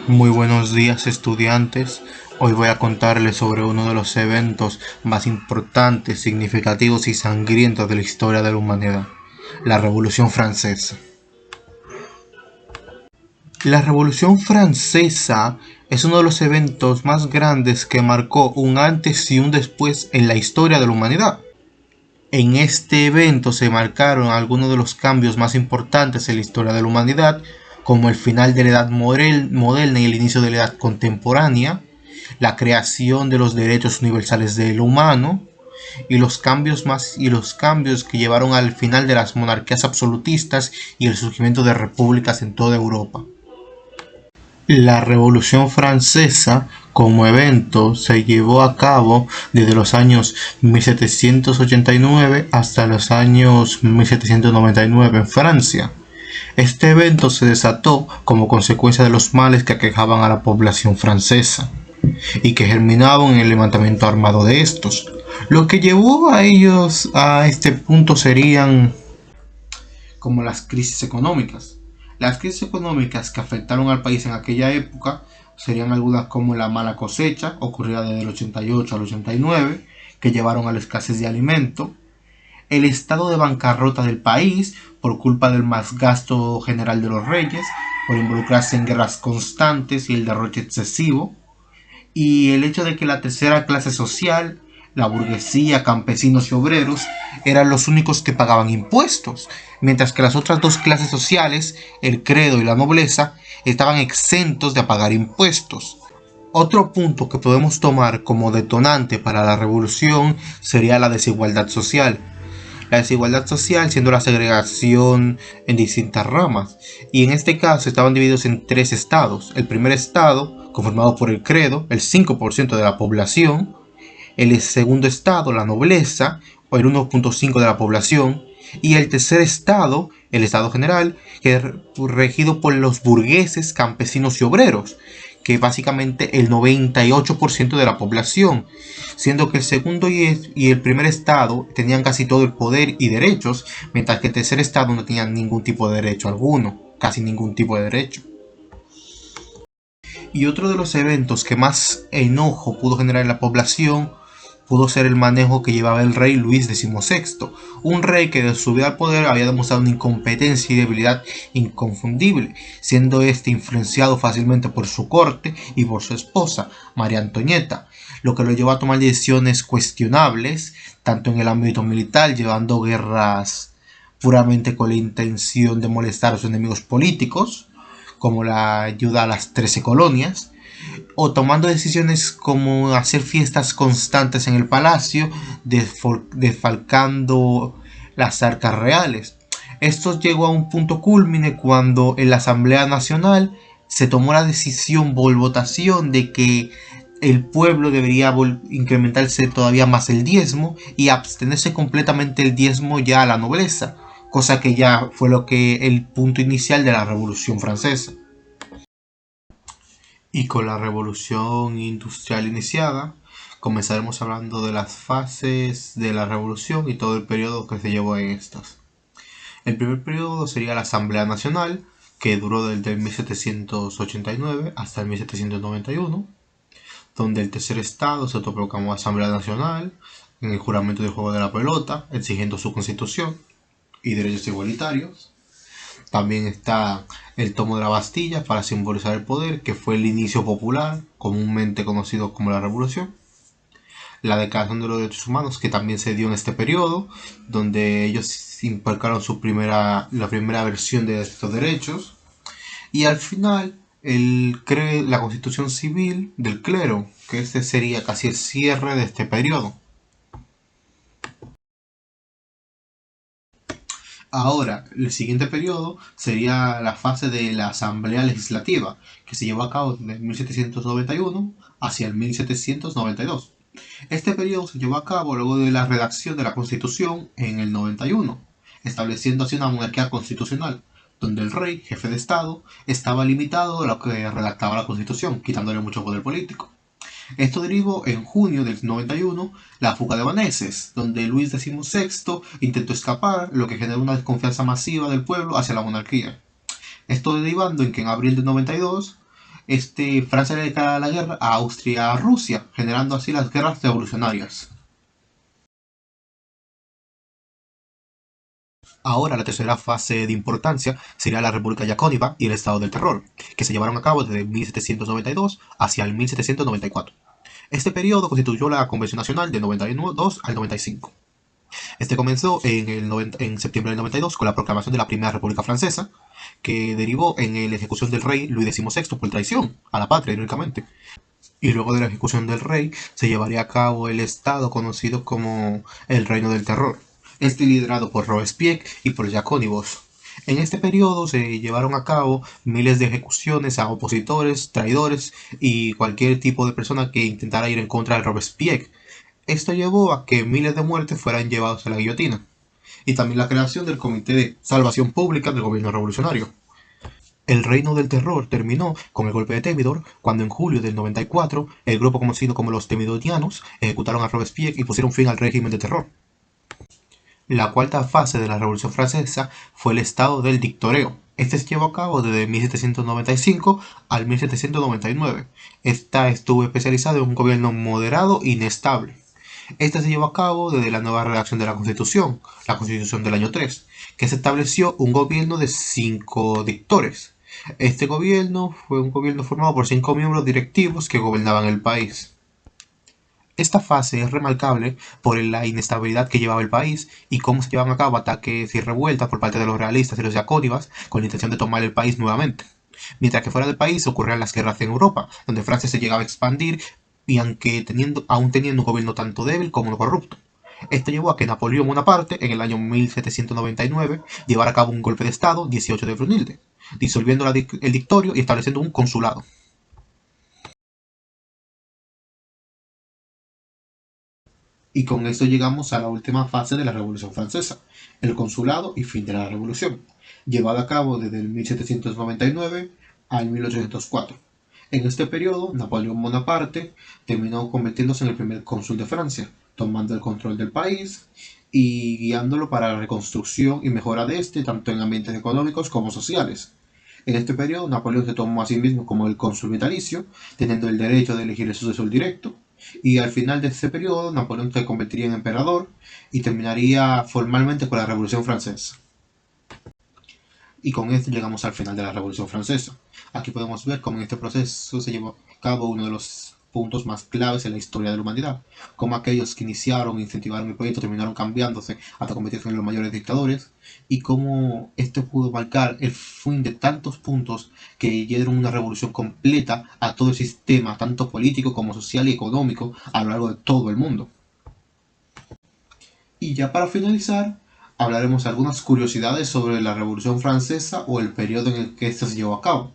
Muy buenos días, estudiantes. Hoy voy a contarles sobre uno de los eventos más importantes, significativos y sangrientos de la historia de la humanidad, la Revolución Francesa. La Revolución Francesa es uno de los eventos más grandes que marcó un antes y un después en la historia de la humanidad. En este evento se marcaron algunos de los cambios más importantes en la historia de la humanidad, como el final de la Edad Moderna y el inicio de la Edad Contemporánea, la creación de los derechos universales del humano y los cambios que llevaron al final de las monarquías absolutistas y el surgimiento de repúblicas en toda Europa. La Revolución Francesa como evento se llevó a cabo desde los años 1789 hasta los años 1799 en Francia. Este evento se desató como consecuencia de los males que aquejaban a la población francesa y que germinaban en el levantamiento armado de estos. Lo que llevó a ellos a este punto serían como las crisis económicas. Las crisis económicas que afectaron al país en aquella época serían algunas como la mala cosecha, ocurrida desde el 88 al 89, que llevaron a la escasez de alimento, el estado de bancarrota del país por culpa del más gasto general de los reyes, por involucrarse en guerras constantes y el derroche excesivo, y el hecho de que la tercera clase social, la burguesía, campesinos y obreros, eran los únicos que pagaban impuestos, mientras que las otras dos clases sociales, el credo y la nobleza, estaban exentos de pagar impuestos. Otro punto que podemos tomar como detonante para la revolución sería la desigualdad social. La desigualdad social siendo la segregación en distintas ramas, y en este caso estaban divididos en tres estados. El primer estado, conformado por el credo, el 5% de la población; el segundo estado, la nobleza, o el 1.5% de la población; y el tercer estado, el estado general, que es regido por los burgueses, campesinos y obreros, que básicamente el 98% de la población, siendo que el segundo y el primer estado tenían casi todo el poder y derechos, mientras que el tercer estado no tenía ningún tipo de derecho alguno, casi ningún tipo de derecho. Y otro de los eventos que más enojo pudo generar en la población pudo ser el manejo que llevaba el rey Luis XVI, un rey que desde su vida al poder había demostrado una incompetencia y debilidad inconfundible, siendo este influenciado fácilmente por su corte y por su esposa, María Antonieta, lo que lo llevó a tomar decisiones cuestionables, tanto en el ámbito militar, llevando guerras puramente con la intención de molestar a sus enemigos políticos, como la ayuda a las 13 colonias, o tomando decisiones como hacer fiestas constantes en el palacio, desfalcando las arcas reales. Esto llegó a un punto culmine cuando en la Asamblea Nacional se tomó la decisión por votación de que el pueblo debería incrementarse todavía más el diezmo y abstenerse completamente el diezmo ya a la nobleza, cosa que ya fue lo que el punto inicial de la Revolución Francesa. Y con la revolución industrial iniciada, comenzaremos hablando de las fases de la revolución y todo el periodo que se llevó en estas. El primer periodo sería la Asamblea Nacional, que duró desde el 1789 hasta el 1791, donde el tercer estado se autoproclamó Asamblea Nacional en el juramento del juego de la pelota, exigiendo su constitución y derechos igualitarios. También está el tomo de la Bastilla para simbolizar el poder, que fue el inicio popular, comúnmente conocido como la Revolución. La Declaración de los Derechos Humanos, que también se dio en este periodo, donde ellos implicaron la primera versión de estos derechos. Y al final, la Constitución Civil del Clero, que este sería casi el cierre de este periodo. Ahora, el siguiente periodo sería la fase de la Asamblea Legislativa, que se llevó a cabo desde 1791 hacia el 1792. Este periodo se llevó a cabo luego de la redacción de la Constitución en el 91, estableciendo así una monarquía constitucional, donde el rey, jefe de Estado, estaba limitado a lo que redactaba la Constitución, quitándole mucho poder político. Esto derivó en junio del 91 la fuga de Baneses, donde Luis XVI intentó escapar, lo que generó una desconfianza masiva del pueblo hacia la monarquía. Esto derivando en que en abril del 92 Francia le declara la guerra a Austria-Rusia, generando así las guerras revolucionarias. Ahora la tercera fase de importancia sería la República Jacóniva y el Estado del Terror, que se llevaron a cabo desde 1792 hacia el 1794. Este periodo constituyó la Convención Nacional de 92 al 95. Este comenzó en septiembre del 92 con la proclamación de la Primera República Francesa, que derivó en la ejecución del rey Luis XVI por traición a la patria, irónicamente. Y luego de la ejecución del rey se llevaría a cabo el estado conocido como el Reino del Terror, liderado por Robespierre y por Jacobins. En este periodo se llevaron a cabo miles de ejecuciones a opositores, traidores y cualquier tipo de persona que intentara ir en contra de Robespierre. Esto llevó a que miles de muertes fueran llevados a la guillotina, y también la creación del Comité de Salvación Pública del Gobierno Revolucionario. El reino del terror terminó con el golpe de Thermidor, cuando en julio del 94 el grupo conocido como los Thermidorianos ejecutaron a Robespierre y pusieron fin al régimen de terror. La cuarta fase de la Revolución Francesa fue el estado del dictoreo. Este se llevó a cabo desde 1795 al 1799. Esta estuvo especializada en un gobierno moderado e inestable. Este se llevó a cabo desde la nueva redacción de la Constitución del año 3, que se estableció un gobierno de 5 dictores. Este gobierno fue un gobierno formado por 5 miembros directivos que gobernaban el país. Esta fase es remarcable por la inestabilidad que llevaba el país y cómo se llevaban a cabo ataques y revueltas por parte de los realistas y los jacónidas con la intención de tomar el país nuevamente. Mientras que fuera del país ocurrían las guerras en Europa, donde Francia se llegaba a expandir y aún teniendo un gobierno tanto débil como corrupto. Esto llevó a que Napoleón Bonaparte, en el año 1799, llevara a cabo un golpe de Estado 18 de Brunilde, disolviendo el dictorio y estableciendo un consulado. Y con esto llegamos a la última fase de la Revolución Francesa, el consulado y fin de la Revolución, llevada a cabo desde el 1799 al 1804. En este periodo, Napoleón Bonaparte terminó convirtiéndose en el primer cónsul de Francia, tomando el control del país y guiándolo para la reconstrucción y mejora de este, tanto en ambientes económicos como sociales. En este periodo, Napoleón se tomó a sí mismo como el cónsul vitalicio, teniendo el derecho de elegir el sucesor directo, y al final de este periodo, Napoleón se convertiría en emperador y terminaría formalmente con la Revolución Francesa. Y con esto llegamos al final de la Revolución Francesa. Aquí podemos ver cómo en este proceso se llevó a cabo uno de los puntos más claves en la historia de la humanidad, cómo aquellos que iniciaron e incentivaron el proyecto terminaron cambiándose hasta convertirse en los mayores dictadores, y cómo esto pudo marcar el fin de tantos puntos que dieron una revolución completa a todo el sistema, tanto político como social y económico, a lo largo de todo el mundo. Y ya para finalizar, hablaremos de algunas curiosidades sobre la Revolución Francesa o el periodo en el que ésta se llevó a cabo.